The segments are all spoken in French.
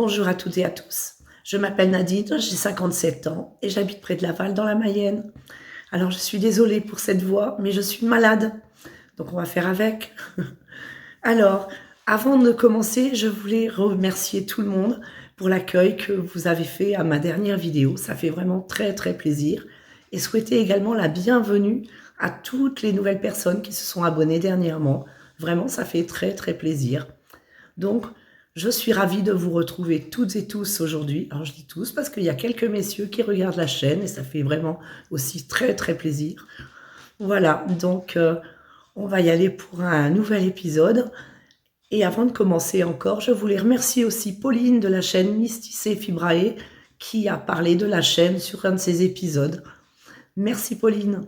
Bonjour à toutes et à tous. Je m'appelle Nadine, j'ai 57 ans et j'habite près de Laval dans la Mayenne. Alors je suis désolée pour cette voix, mais je suis malade, donc on va faire avec. Alors, avant de commencer, je voulais remercier tout le monde pour l'accueil que vous avez fait à ma dernière vidéo. Ça fait vraiment très très plaisir. Et souhaiter également la bienvenue à toutes les nouvelles personnes qui se sont abonnées dernièrement. Vraiment, ça fait très très plaisir. Donc, je suis ravie de vous retrouver toutes et tous aujourd'hui. Alors, je dis tous parce qu'il y a quelques messieurs qui regardent la chaîne et ça fait vraiment aussi très très plaisir. Voilà, donc on va y aller pour un nouvel épisode. Et avant de commencer encore, je voulais remercier aussi Pauline de la chaîne Mysticé Fibrae qui a parlé de la chaîne sur un de ses épisodes. Merci Pauline.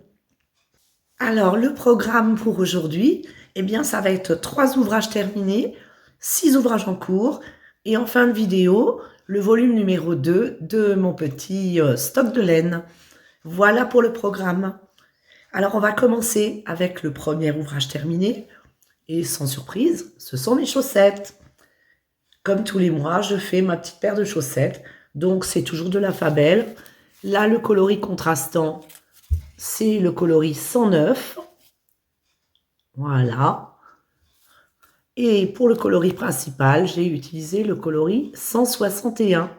Alors, le programme pour aujourd'hui, eh bien, ça va être 3 ouvrages terminés, 6 ouvrages en cours, et en fin de vidéo, le volume numéro 2 de mon petit stock de laine. Voilà pour le programme. Alors, on va commencer avec le premier ouvrage terminé, et sans surprise, ce sont mes chaussettes. Comme tous les mois, je fais ma petite paire de chaussettes, donc c'est toujours de la Fabel. Là, le coloris contrastant, c'est le coloris 109. Voilà. Et pour le coloris principal, j'ai utilisé le coloris 161.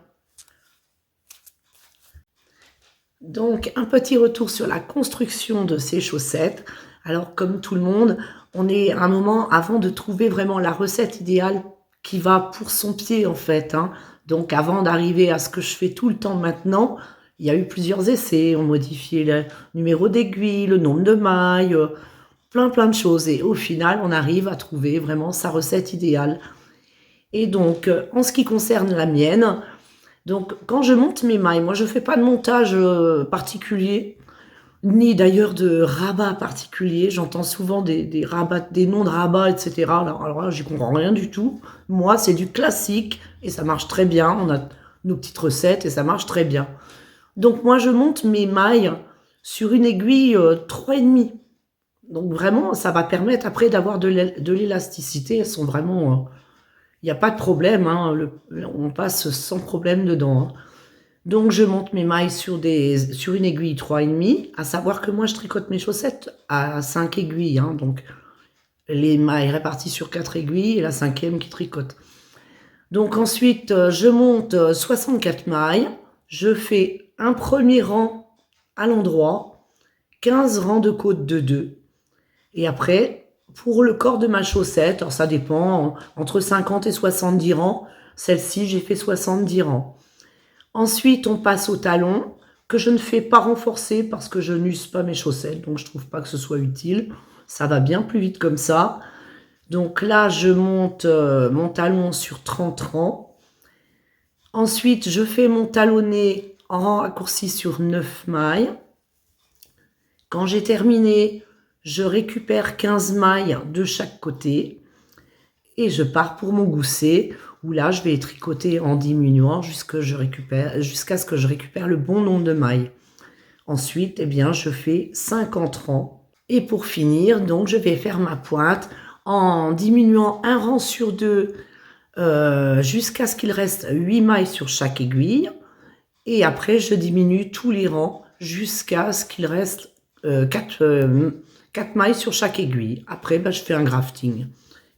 Donc, un petit retour sur la construction de ces chaussettes. Alors, comme tout le monde, on est à un moment avant de trouver vraiment la recette idéale qui va pour son pied, en fait. Donc, avant d'arriver à ce que je fais tout le temps maintenant, il y a eu plusieurs essais. On modifiait le numéro d'aiguille, le nombre de mailles, plein de choses. Et au final, on arrive à trouver vraiment sa recette idéale. Et donc, en ce qui concerne la mienne, donc quand je monte mes mailles, moi je ne fais pas de montage particulier, ni d'ailleurs de rabat particulier. J'entends souvent des rabats, des noms de rabats, etc. Alors là, j'y comprends rien du tout. Moi, c'est du classique et ça marche très bien. On a nos petites recettes et ça marche très bien. Donc moi, je monte mes mailles sur une aiguille 3,5. Donc vraiment, ça va permettre après d'avoir de l'élasticité. Elles sont vraiment... il n'y a pas de problème, on passe sans problème dedans. Donc je monte mes mailles sur une aiguille 3,5, à savoir que moi je tricote mes chaussettes à 5 aiguilles. Donc les mailles réparties sur 4 aiguilles et la 5e qui tricote. Donc ensuite, je monte 64 mailles. Je fais un premier rang à l'endroit, 15 rangs de côte de 2. Et après, pour le corps de ma chaussette, alors ça dépend, entre 50 et 70 rangs. Celle-ci, j'ai fait 70 rangs. Ensuite, on passe au talon, que je ne fais pas renforcer parce que je n'use pas mes chaussettes, donc je ne trouve pas que ce soit utile. Ça va bien plus vite comme ça. Donc là, je monte mon talon sur 30 rangs. Ensuite, je fais mon talonnet en rang raccourci sur 9 mailles. Quand j'ai terminé, je récupère 15 mailles de chaque côté et je pars pour mon gousset où là, je vais tricoter en diminuant jusqu'à ce que je récupère le bon nombre de mailles. Ensuite, eh bien, je fais 50 rangs. Et pour finir, donc, je vais faire ma pointe en diminuant un rang sur 2 jusqu'à ce qu'il reste 8 mailles sur chaque aiguille. Et après, je diminue tous les rangs jusqu'à ce qu'il reste 4 mailles sur chaque aiguille. Après, je fais un grafting.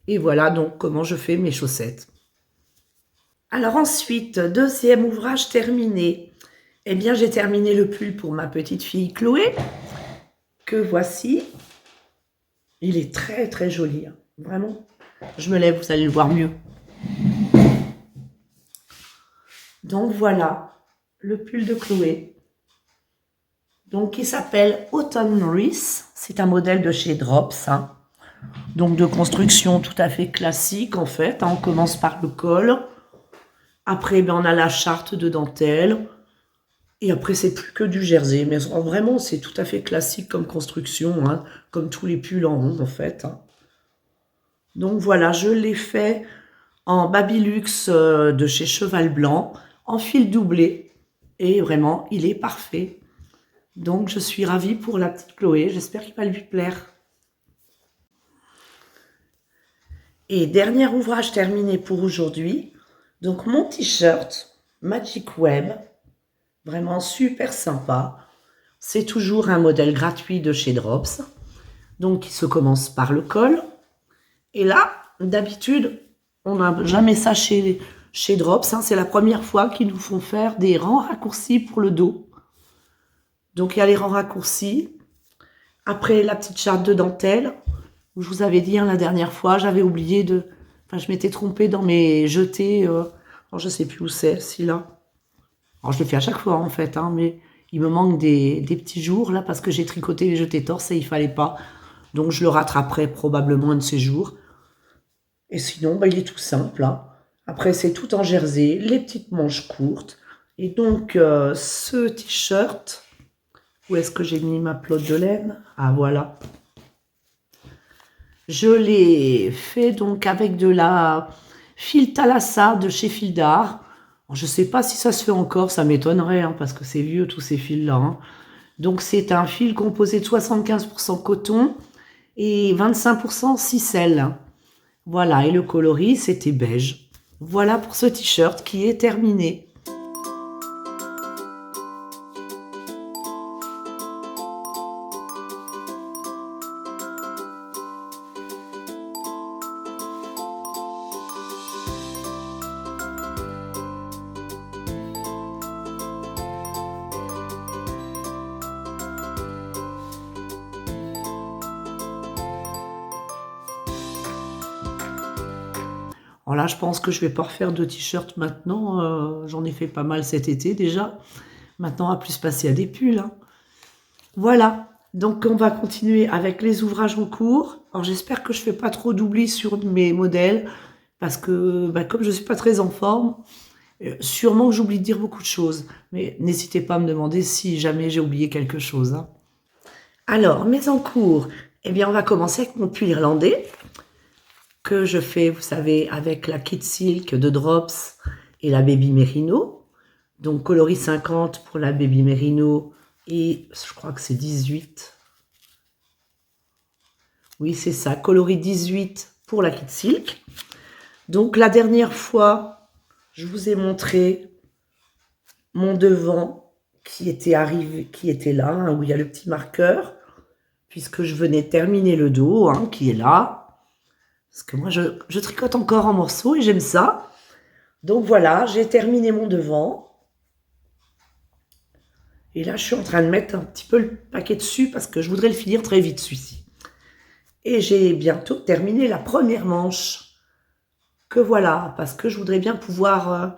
Et voilà donc comment je fais mes chaussettes. Alors ensuite, deuxième ouvrage terminé. Eh bien, j'ai terminé le pull pour ma petite fille Chloé, que voici. Il est très très joli, vraiment. Je me lève, vous allez le voir mieux. Donc voilà, le pull de Chloé. Donc, qui s'appelle Autumn Wreath. C'est un modèle de chez Drops. Donc, de construction tout à fait classique, en fait. On commence par le col. Après, on a la charte de dentelle. Et après, c'est plus que du jersey. Mais vraiment, c'est tout à fait classique comme construction, comme tous les pulls en rond, en fait. Donc, voilà, je l'ai fait en Babylux de chez Cheval Blanc, en fil doublé. Et vraiment, il est parfait. Donc, je suis ravie pour la petite Chloé. J'espère qu'il va lui plaire. Et dernier ouvrage terminé pour aujourd'hui. Donc mon t-shirt Magic Web, vraiment super sympa. C'est toujours un modèle gratuit de chez Drops. Donc il se commence par le col. Et là, d'habitude, on n'a jamais ça chez Drops. Hein. C'est la première fois qu'ils nous font faire des rangs raccourcis pour le dos. Donc il y a les rangs raccourcis. Après la petite charte de dentelle, où je vous avais dit la dernière fois, j'avais oublié de... Enfin, je m'étais trompée dans mes jetés. Alors, je ne sais plus où c'est, si là. Alors, je le fais à chaque fois, en fait, hein, mais il me manque des petits jours, là, parce que j'ai tricoté les jetés torse et il ne fallait pas. Donc, je le rattraperai probablement un de ces jours. Et sinon, bah, il est tout simple. Hein. Après, c'est tout en jersey, les petites manches courtes. Et donc, ce t-shirt, où est-ce que j'ai mis ma pelote de laine? Ah, voilà. Je l'ai fait donc avec de la fil Thalassa de chez Fil d'Art. Je ne sais pas si ça se fait encore, ça m'étonnerait, hein, parce que c'est vieux tous ces fils-là. Hein. Donc c'est un fil composé de 75% coton et 25% ficelle. Voilà, et le coloris, c'était beige. Voilà pour ce t-shirt qui est terminé. Alors là, je pense que je vais pas refaire de t-shirt maintenant. J'en ai fait pas mal cet été déjà. Maintenant, on va plus passer à des pulls. Hein. Voilà. Donc, on va continuer avec les ouvrages en cours. Alors, j'espère que je fais pas trop d'oubli sur mes modèles. Parce que, comme je suis pas très en forme, sûrement que j'oublie de dire beaucoup de choses. Mais n'hésitez pas à me demander si jamais j'ai oublié quelque chose. Hein. Alors, mes en cours. Eh bien, on va commencer avec mon pull irlandais. Que je fais, vous savez, avec la Kid Silk de Drops et la Baby Merino. Donc coloris 50 pour la Baby Merino et je crois que c'est 18. Oui, c'est ça, coloris 18 pour la Kid Silk. Donc la dernière fois, je vous ai montré mon devant qui était arrivé, qui était là, hein, où il y a le petit marqueur, puisque je venais terminer le dos, hein, qui est là. Parce que moi, je tricote encore en morceaux et j'aime ça. Donc voilà, j'ai terminé mon devant. Et là, je suis en train de mettre un petit peu le paquet dessus parce que je voudrais le finir très vite, celui-ci. Et j'ai bientôt terminé la première manche. Que voilà, parce que je voudrais bien pouvoir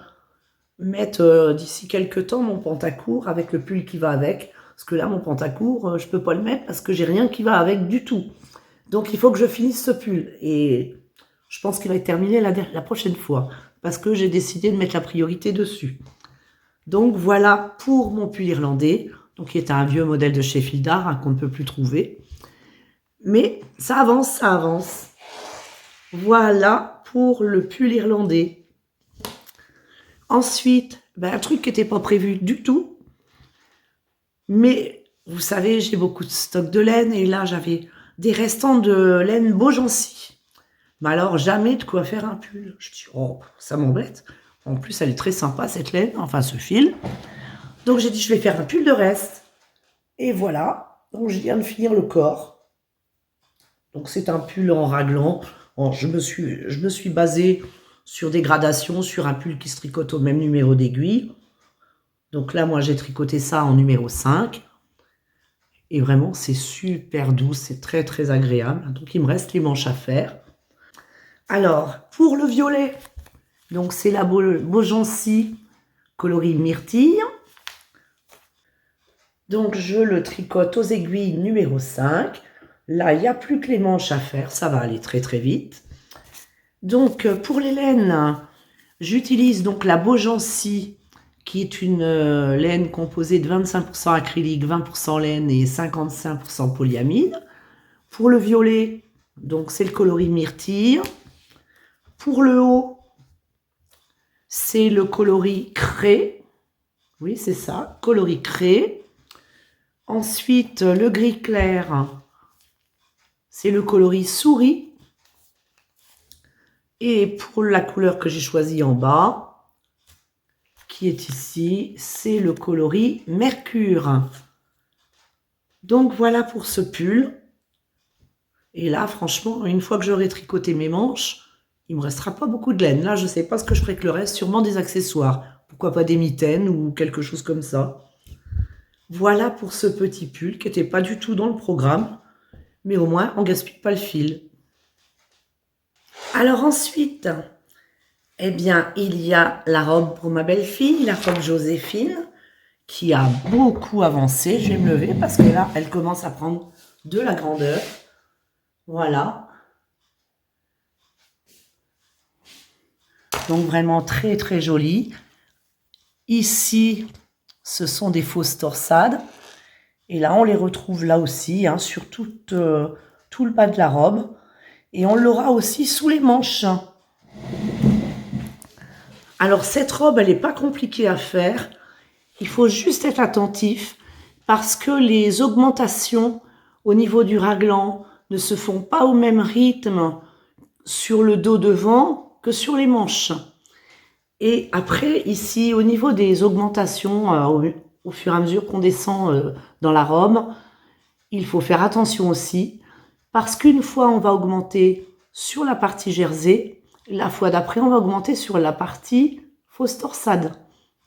mettre d'ici quelques temps mon pantacourt avec le pull qui va avec. Parce que là, mon pantacourt, je ne peux pas le mettre parce que j'ai rien qui va avec du tout. Donc, il faut que je finisse ce pull. Et je pense qu'il va être terminé la prochaine fois. Parce que j'ai décidé de mettre la priorité dessus. Donc, voilà pour mon pull irlandais. Donc, qui est un vieux modèle de chez Fil d'Art, hein, qu'on ne peut plus trouver. Mais ça avance, ça avance. Voilà pour le pull irlandais. Ensuite, un truc qui n'était pas prévu du tout. Mais, vous savez, j'ai beaucoup de stock de laine. Et là, j'avais des restants de laine Beaugency. Mais alors, jamais de quoi faire un pull. Je dis, oh, ça m'embête. En plus, elle est très sympa, cette laine, enfin ce fil. Donc, j'ai dit, je vais faire un pull de reste. Et voilà. Donc, je viens de finir le corps. Donc, c'est un pull en raglan. Bon, je me suis basée sur des gradations, sur un pull qui se tricote au même numéro d'aiguille. Donc là, moi, j'ai tricoté ça en numéro 5. Et vraiment, c'est super doux, c'est très, très agréable. Donc, il me reste les manches à faire. Alors, pour le violet, donc c'est la Beaugency coloris myrtille. Donc, je le tricote aux aiguilles numéro 5. Là, il n'y a plus que les manches à faire, ça va aller très, très vite. Donc, pour les laines, j'utilise donc la Beaugency, qui est une laine composée de 25% acrylique, 20% laine et 55% polyamide. Pour le violet, donc c'est le coloris myrtille. Pour le haut, c'est le coloris craie. Oui, c'est ça, coloris craie. Ensuite, le gris clair, c'est le coloris souris. Et pour la couleur que j'ai choisie en bas, qui est ici, c'est le coloris Mercure. Donc voilà pour ce pull. Et là, franchement, une fois que j'aurai tricoté mes manches, il me restera pas beaucoup de laine. Là, je sais pas ce que je ferai avec le reste, sûrement des accessoires. Pourquoi pas des mitaines ou quelque chose comme ça. Voilà pour ce petit pull qui n'était pas du tout dans le programme. Mais au moins, on gaspille pas le fil. Alors ensuite, eh bien, il y a la robe pour ma belle-fille, la robe Joséphine, qui a beaucoup avancé. Je vais me lever parce que là, elle commence à prendre de la grandeur. Voilà. Donc vraiment très très jolie. Ici, ce sont des fausses torsades. Et là, on les retrouve là aussi, hein, sur tout le bas de la robe. Et on l'aura aussi sous les manches. Alors cette robe, elle n'est pas compliquée à faire. Il faut juste être attentif parce que les augmentations au niveau du raglan ne se font pas au même rythme sur le dos devant que sur les manches. Et après, ici, au niveau des augmentations, au fur et à mesure qu'on descend dans la robe, il faut faire attention aussi, parce qu'une fois, on va augmenter sur la partie jersey, la fois d'après, on va augmenter sur la partie fausse torsade,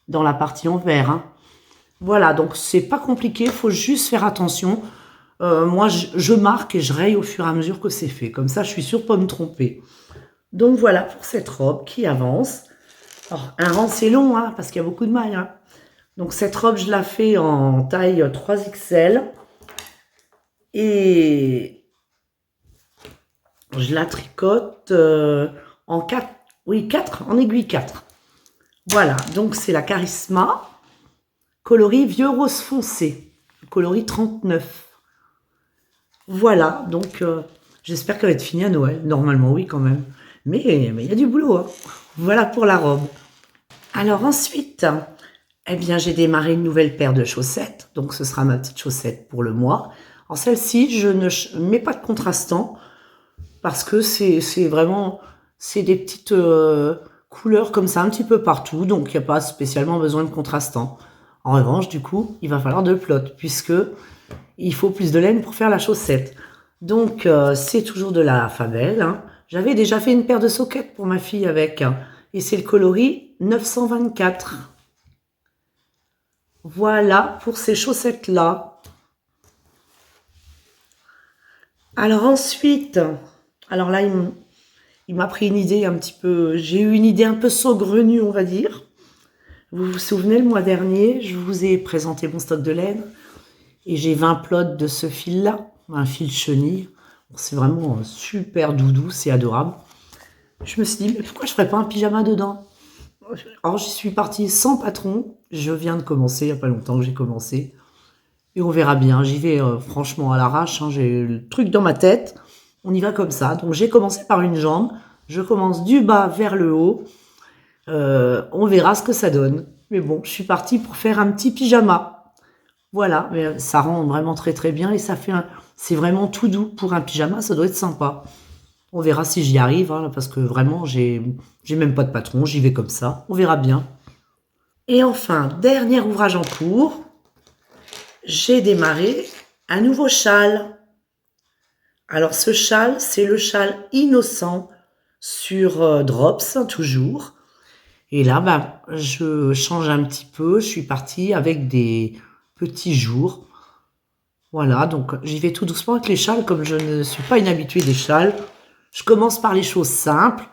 dans la partie en vert. Hein. Voilà, donc c'est pas compliqué, il faut juste faire attention. Moi, je marque et je raye au fur et à mesure que c'est fait. Comme ça, je suis sûre de pas me tromper. Donc voilà pour cette robe qui avance. Alors, un rang, c'est long, hein, parce qu'il y a beaucoup de mailles. Hein. Donc, cette robe, je la fais en taille 3XL. Et je la tricote en 4, oui, 4, en aiguille 4. Voilà, donc c'est la Charisma, coloris vieux rose foncé, coloris 39. Voilà, donc j'espère qu'elle va être finie à Noël. Normalement, oui, quand même. Mais il y a du boulot. Hein. Voilà pour la robe. Alors ensuite, eh bien, j'ai démarré une nouvelle paire de chaussettes. Donc, ce sera ma petite chaussette pour le mois. Alors, celle-ci, je ne mets pas de contrastant parce que c'est vraiment, c'est des petites couleurs comme ça un petit peu partout. Donc, il n'y a pas spécialement besoin de contrastant. En revanche, du coup, il va falloir de plot puisque il faut plus de laine pour faire la chaussette. Donc, c'est toujours de la Fabel. Hein. J'avais déjà fait une paire de soquettes pour ma fille avec. Hein, et c'est le coloris 924. Voilà pour ces chaussettes-là. Alors ensuite, alors là, il m'a pris une idée un petit peu... J'ai eu une idée un peu saugrenue, on va dire. Vous vous souvenez, le mois dernier, je vous ai présenté mon stock de laine. Et j'ai 20 plots de ce fil-là, un fil chenille. C'est vraiment super doudou, c'est adorable. Je me suis dit, mais pourquoi je ne ferais pas un pyjama dedans? Alors, j'y suis partie sans patron. Je viens de commencer, il n'y a pas longtemps que j'ai commencé. Et on verra bien. J'y vais franchement à l'arrache. Hein. J'ai le truc dans ma tête. On y va comme ça. Donc, j'ai commencé par une jambe. Je commence du bas vers le haut. On verra ce que ça donne. Mais bon, je suis partie pour faire un petit pyjama. Voilà, mais ça rend vraiment très très bien. Et ça fait c'est vraiment tout doux pour un pyjama. Ça doit être sympa. On verra si j'y arrive, hein, parce que vraiment, j'ai même pas de patron, j'y vais comme ça. On verra bien. Et enfin, dernier ouvrage en cours, j'ai démarré un nouveau châle. Alors, ce châle, c'est le châle innocent sur Drops, toujours. Et là, bah, je change un petit peu. Je suis partie avec des petits jours. Voilà, donc j'y vais tout doucement avec les châles, comme je ne suis pas une habituée des châles. Je commence par les choses simples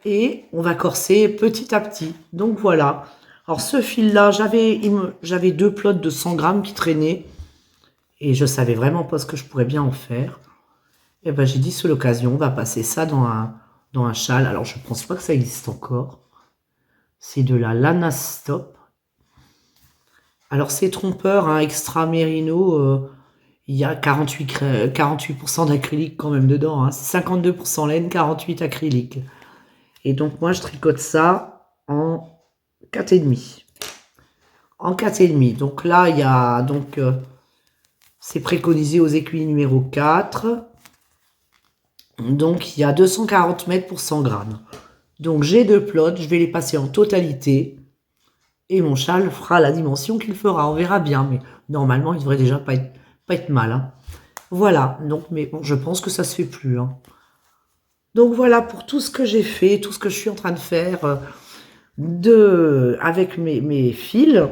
et on va corser petit à petit. Donc voilà. Alors ce fil-là, j'avais 2 plots de 100 grammes qui traînaient et je savais vraiment pas ce que je pourrais bien en faire. Et ben j'ai dit, c'est l'occasion, on va passer ça dans un châle. Alors je pense pas que ça existe encore. C'est de la Lana Stop. Alors c'est trompeur, hein, extra mérino. Il y a 48% d'acrylique quand même dedans. Hein. C'est 52% laine, 48 acrylique. Et donc moi je tricote ça en 4,5. En 4,5. Donc là il y a donc c'est préconisé aux aiguilles numéro 4. Donc il y a 240 mètres pour 100 grammes. Donc j'ai 2 plots, je vais les passer en totalité. et mon châle fera la dimension qu'il fera. On verra bien, mais normalement, il devrait déjà pas être mal, hein. Voilà, donc, mais bon, je pense que ça se fait plus, hein. Donc voilà pour tout ce que j'ai fait, tout ce que je suis en train de faire avec mes fils.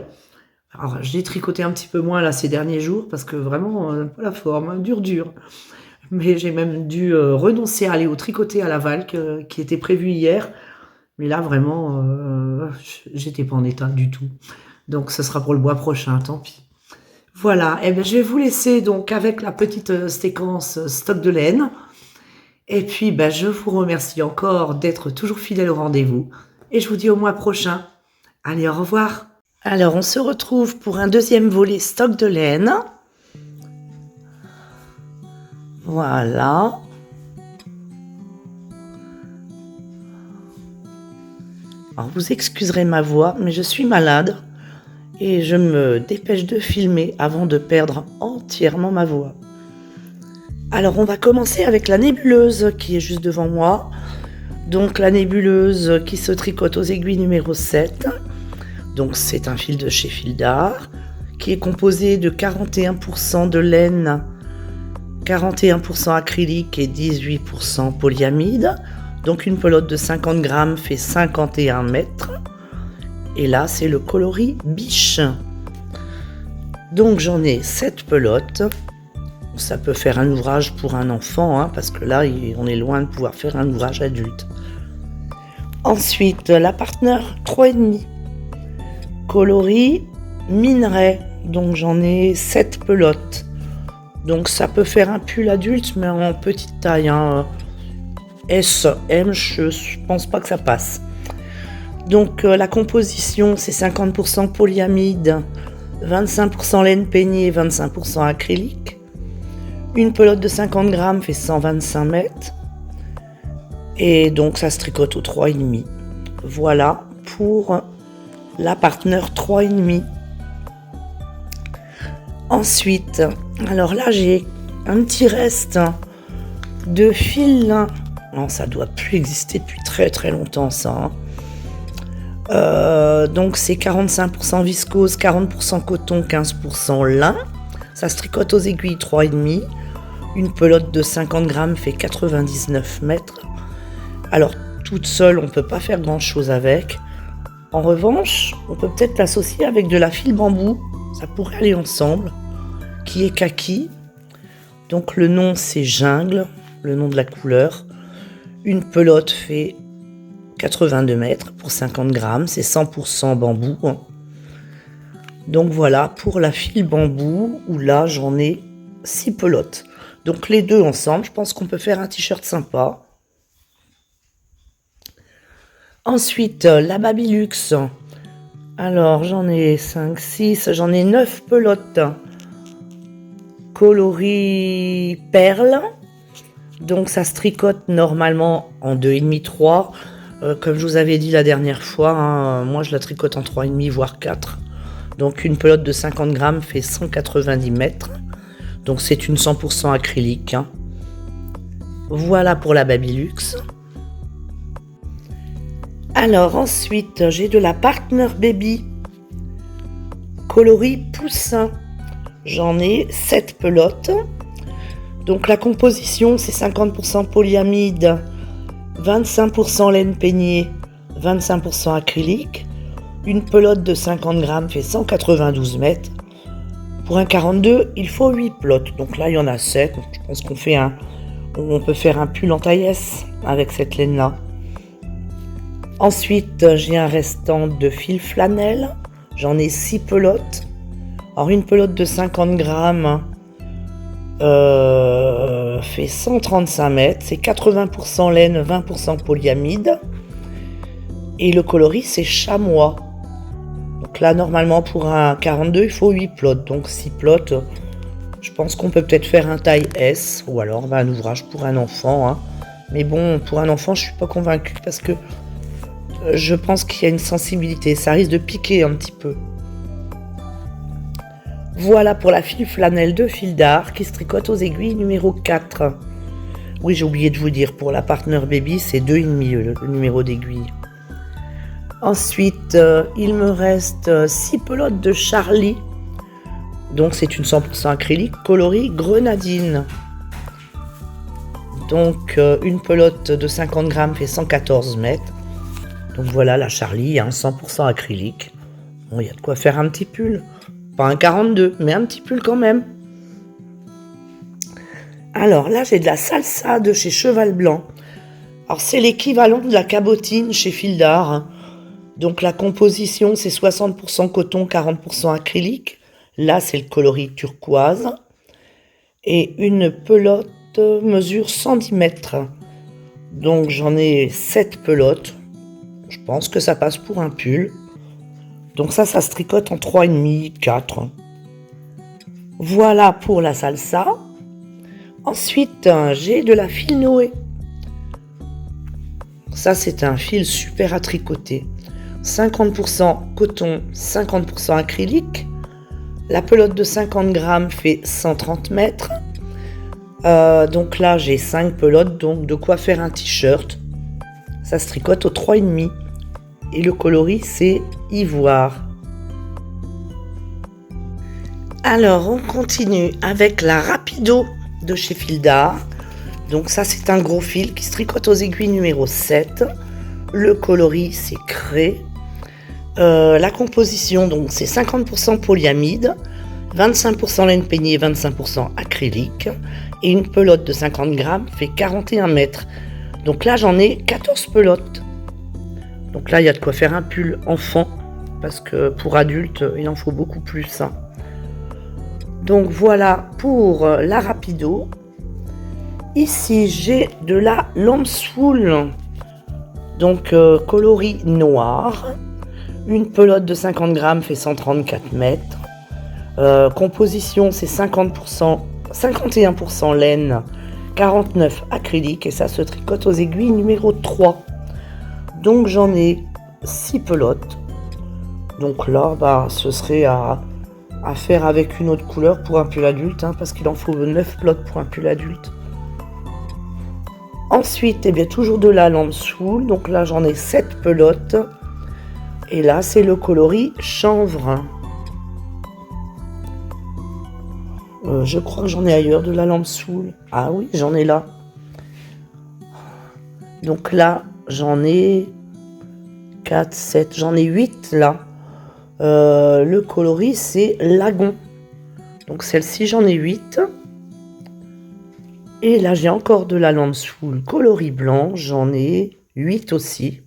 Alors, j'ai tricoté un petit peu moins là ces derniers jours parce que vraiment, pas la forme, hein, dur. Mais j'ai même dû renoncer à aller au tricoté à Laval qui était prévu hier. Mais là, vraiment, j'étais pas en état du tout. Donc, ce sera pour le mois prochain, tant pis. Voilà, et bien, je vais vous laisser donc avec la petite séquence stock de laine. Et puis, ben, je vous remercie encore d'être toujours fidèle au rendez-vous. Et je vous dis au mois prochain. Allez, au revoir. Alors, on se retrouve pour un deuxième volet stock de laine. Voilà. Alors, vous excuserez ma voix, mais je suis malade. Et je me dépêche de filmer avant de perdre entièrement ma voix. Alors, on va commencer avec la nébuleuse qui est juste devant moi. Donc, la nébuleuse qui se tricote aux aiguilles numéro 7. Donc, c'est un fil de chez Fil d'Art qui est composé de 41% de laine, 41% acrylique et 18% polyamide. Donc, une pelote de 50 grammes fait 51 mètres. Et là, c'est le coloris biche. Donc, j'en ai 7 pelotes. Ça peut faire un ouvrage pour un enfant, hein, parce que là, on est loin de pouvoir faire un ouvrage adulte. Ensuite, la partenaire 3,5. Coloris minerai. Donc, j'en ai 7 pelotes. Donc, ça peut faire un pull adulte, mais en petite taille, hein. S, M, je pense pas que ça passe. Donc, la composition, c'est 50% polyamide, 25% laine peignée, 25% acrylique. Une pelote de 50 grammes fait 125 mètres. Et donc, ça se tricote au 3,5. Voilà pour la partenaire 3,5. Ensuite, alors là, j'ai un petit reste de fil. Non, ça doit plus exister depuis très longtemps, ça. Donc, c'est 45% viscose, 40% coton, 15% lin. Ça se tricote aux aiguilles 3,5. Une pelote de 50 grammes fait 99 mètres. Alors, toute seule, on ne peut pas faire grand-chose avec. En revanche, on peut peut-être l'associer avec de la fil bambou. Ça pourrait aller ensemble. Qui est kaki. Donc, le nom, c'est Jungle, le nom de la couleur. Une pelote fait 82 mètres pour 50 grammes. C'est 100% bambou. Donc, voilà pour la fil bambou, où là, j'en ai 6 pelotes. Donc les deux ensemble, je pense qu'on peut faire un t-shirt sympa. Ensuite, la Babylux. Alors, j'en ai 5, 6, j'en ai 9 pelotes. Coloris perle. Donc ça se tricote normalement en 2,5, 3. Comme je vous avais dit la dernière fois, hein, moi je la tricote en 3,5, voire 4. Donc une pelote de 50 grammes fait 190 mètres. Donc c'est une 100% acrylique, hein. Voilà pour la Babylux. Alors ensuite, j'ai de la Partner Baby. Coloris poussin. J'en ai 7 pelotes. Donc la composition, c'est 50% polyamide, 25% laine peignée, 25% acrylique. Une pelote de 50 grammes fait 192 mètres. Pour un 42, il faut 8 pelotes. Donc là, il y en a 7. Donc, je pense on peut faire un pull en taille S avec cette laine-là. Ensuite, j'ai un restant de fil flanelle. J'en ai 6 pelotes. Alors, une pelote de 50 grammes fait 135 mètres. C'est 80% laine, 20% polyamide. Et le coloris, c'est chamois. Donc là, normalement, pour un 42, il faut 8 plots. Donc 6 plots, je pense qu'on peut peut-être faire un taille S. Ou alors un ouvrage pour un enfant, hein. Mais bon, pour un enfant, je ne suis pas convaincue parce que je pense qu'il y a une sensibilité. Ça risque de piquer un petit peu. Voilà pour la fil flanelle de Fil d'Art qui se tricote aux aiguilles numéro 4. Oui, j'ai oublié de vous dire, pour la Partner Baby, c'est 2,5 le numéro d'aiguille. Ensuite, il me reste 6 pelotes de Charlie. Donc c'est une 100% acrylique coloris grenadine. Donc une pelote de 50 grammes fait 114 mètres. Donc voilà la Charlie, 100% acrylique. Bon, il y a de quoi faire un petit pull. Pas un 42, mais un petit pull quand même. Alors là, j'ai de la salsa de chez Cheval Blanc. Alors c'est l'équivalent de la cabotine chez Fil d'Art. Donc la composition, c'est 60% coton, 40% acrylique. Là, c'est le coloris turquoise. Et une pelote mesure 110 mètres. Donc j'en ai 7 pelotes. Je pense que ça passe pour un pull. Donc ça se tricote en 3,5, 4. Voilà pour la salsa. Ensuite, j'ai de la fil Noé. Ça, c'est un fil super à tricoter. 50% coton, 50% acrylique. La pelote de 50 grammes fait 130 mètres. Donc là, j'ai 5 pelotes, donc de quoi faire un t-shirt. Ça se tricote au 3,5. Et le coloris, c'est ivoire. Alors, on continue avec la Rapido de chez Fil d'Art. Donc ça, c'est un gros fil qui se tricote aux aiguilles numéro 7. Le coloris, c'est craie. La composition, donc c'est 50% polyamide, 25% laine peignée, 25% acrylique. Et une pelote de 50 grammes fait 41 mètres. Donc là, j'en ai 14 pelotes. Donc là, il y a de quoi faire un pull enfant, parce que pour adulte, il en faut beaucoup plus. Donc voilà pour la Rapido. Ici, j'ai de la Lambswool, donc coloris noir. Une pelote de 50 grammes fait 134 mètres. Composition, c'est 51% laine, 49 acrylique, et ça se tricote aux aiguilles numéro 3. Donc j'en ai 6 pelotes. Donc là, ce serait à faire avec une autre couleur pour un pull adulte, parce qu'il en faut 9 pelotes pour un pull adulte. Ensuite, eh bien, toujours de la Lambswool. Donc là, j'en ai 7 pelotes. Et là, c'est le coloris chanvre. Je crois que j'en ai ailleurs de la Lambswool. Ah oui, j'en ai là. Donc là, j'en ai 4, 7, j'en ai 8 là. Le coloris, c'est Lagon. Donc celle-ci, j'en ai 8. Et là, j'ai encore de la Lambswool coloris blanc. J'en ai 8 aussi.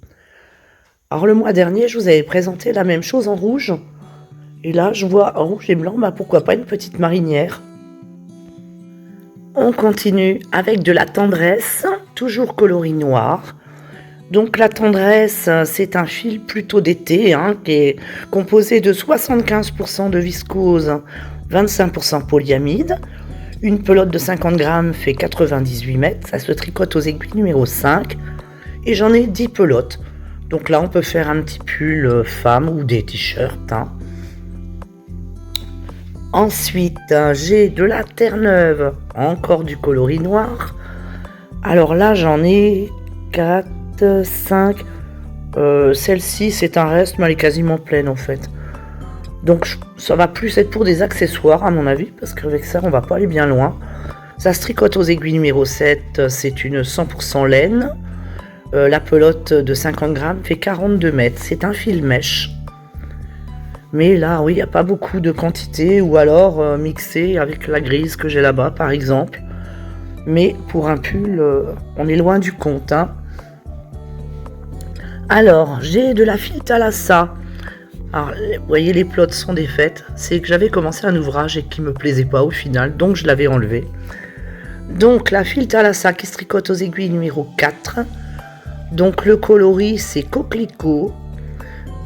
Alors le mois dernier, je vous avais présenté la même chose en rouge. Et là, je vois en rouge et blanc, pourquoi pas une petite marinière. On continue avec de la tendresse, toujours coloris noir. Donc la tendresse, c'est un fil plutôt d'été, qui est composé de 75% de viscose, 25% polyamide. Une pelote de 50 grammes fait 98 mètres, ça se tricote aux aiguilles numéro 5. Et j'en ai 10 pelotes. Donc là, on peut faire un petit pull femme ou des t-shirts. Ensuite, j'ai de la Terre-Neuve, encore du coloris noir. Alors là, j'en ai 4, 5. Celle-ci, c'est un reste, mais elle est quasiment pleine en fait. Donc ça va plus être pour des accessoires à mon avis, parce qu'avec ça, on va pas aller bien loin. Ça se tricote aux aiguilles numéro 7, c'est une 100% laine. La pelote de 50 grammes fait 42 mètres. C'est un fil mèche. Mais là, oui, il n'y a pas beaucoup de quantité. Ou alors mixé avec la grise que j'ai là-bas, par exemple. Mais pour un pull, on est loin du compte. Alors, j'ai de la fil Thalassa. Alors, vous voyez, les plots sont défaites. C'est que j'avais commencé un ouvrage et qui ne me plaisait pas au final. Donc, je l'avais enlevé. Donc, la fil Thalassa qui se tricote aux aiguilles numéro 4. Donc le coloris, c'est coquelicot.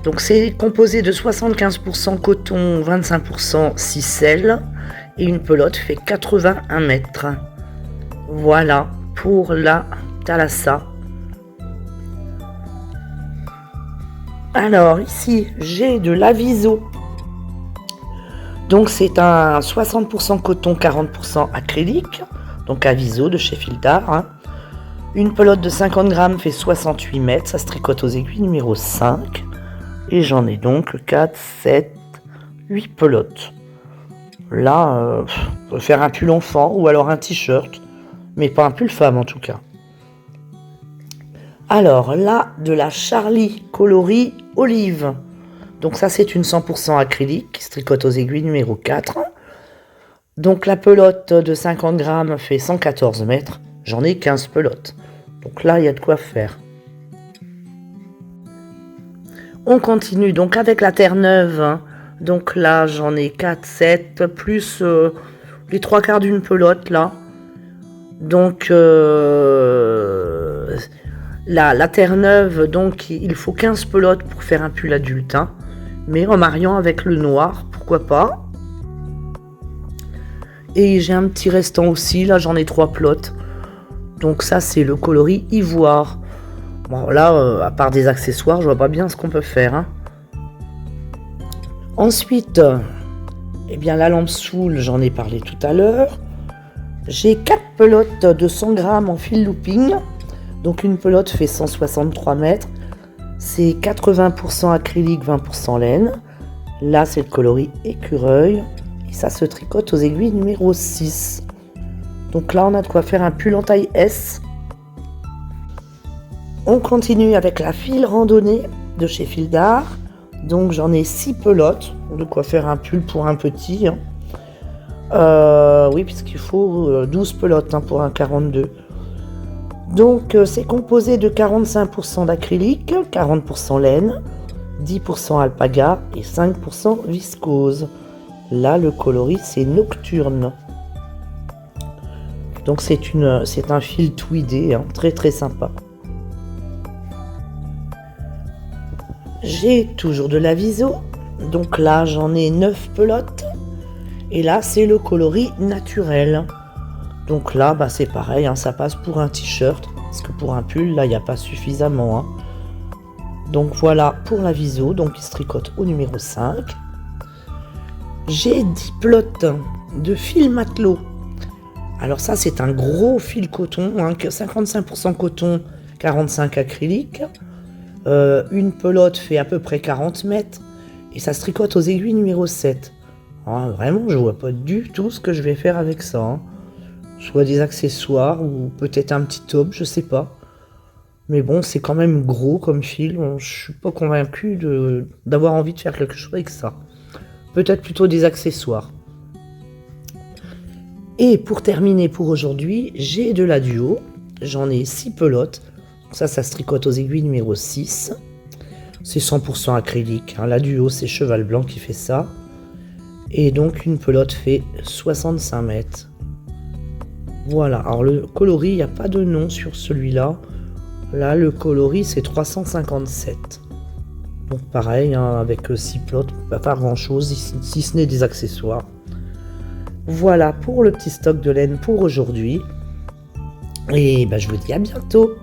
Donc c'est composé de 75% coton, 25% ficelle. Et une pelote fait 81 mètres. Voilà pour la Thalassa. Alors ici, j'ai de l'Aviso. Donc c'est un 60% coton, 40% acrylique. Donc Aviso de chez Fil d'Art. Une pelote de 50 grammes fait 68 mètres, ça se tricote aux aiguilles numéro 5. Et j'en ai donc 4, 7, 8 pelotes. Là, on peut faire un pull enfant ou alors un t-shirt, mais pas un pull femme en tout cas. Alors là, de la Charlie coloris olive. Donc ça, c'est une 100% acrylique qui se tricote aux aiguilles numéro 4. Donc la pelote de 50 grammes fait 114 mètres. J'en ai 15 pelotes. Donc là, il y a de quoi faire. On continue donc avec la Terre-Neuve. Hein. Donc là, j'en ai 4, 7, plus les 3/4 d'une pelote là. Donc la Terre-Neuve, donc il faut 15 pelotes pour faire un pull adulte. Hein. Mais en mariant avec le noir, pourquoi pas. Et j'ai un petit restant aussi, là j'en ai 3 pelotes. Donc ça c'est le coloris ivoire. Bon là, à part des accessoires, je vois pas bien ce qu'on peut faire. Hein. Ensuite, eh bien la lampe Soul, j'en ai parlé tout à l'heure. J'ai 4 pelotes de 100 grammes en fil looping. Donc une pelote fait 163 mètres. C'est 80% acrylique, 20% laine. Là c'est le coloris écureuil. Et ça se tricote aux aiguilles numéro 6. Donc là on a de quoi faire un pull en taille S. On continue avec la file randonnée de chez Fil d'Art. Donc j'en ai 6 pelotes. De quoi faire un pull pour un petit. Hein. Oui, puisqu'il faut 12 pelotes hein, pour un 42. Donc c'est composé de 45% d'acrylique, 40% laine, 10% alpaga et 5% viscose. Là le coloris c'est nocturne. Donc c'est un fil tweedé, hein, très très sympa. J'ai toujours de la viso. Donc là j'en ai 9 pelotes. Et là c'est le coloris naturel. Donc là, bah, c'est pareil, hein, ça passe pour un t-shirt, parce que pour un pull, là, il n'y a pas suffisamment. Hein. Donc voilà pour la viso, donc il se tricote au numéro 5. J'ai 10 pelotes de fil matelot. Alors ça, c'est un gros fil coton, hein, 55% coton, 45 acrylique. Une pelote fait à peu près 40 mètres, et ça se tricote aux aiguilles numéro 7. Ah, vraiment, je vois pas du tout ce que je vais faire avec ça. Hein. Soit des accessoires ou peut-être un petit top, je sais pas. Mais bon, c'est quand même gros comme fil. Je suis pas convaincu d'avoir envie de faire quelque chose avec ça. Peut-être plutôt des accessoires. Et pour terminer pour aujourd'hui, j'ai de la duo. J'en ai 6 pelotes. Ça se tricote aux aiguilles numéro 6. C'est 100% acrylique. Hein. La duo, c'est Cheval Blanc qui fait ça. Et donc une pelote fait 65 mètres. Voilà, alors le coloris, il n'y a pas de nom sur celui-là. Là, le coloris, c'est 357. Donc pareil, hein, avec 6 pelotes, pas grand-chose, si ce n'est des accessoires. Voilà pour le petit stock de laine pour aujourd'hui. Et ben, je vous dis à bientôt.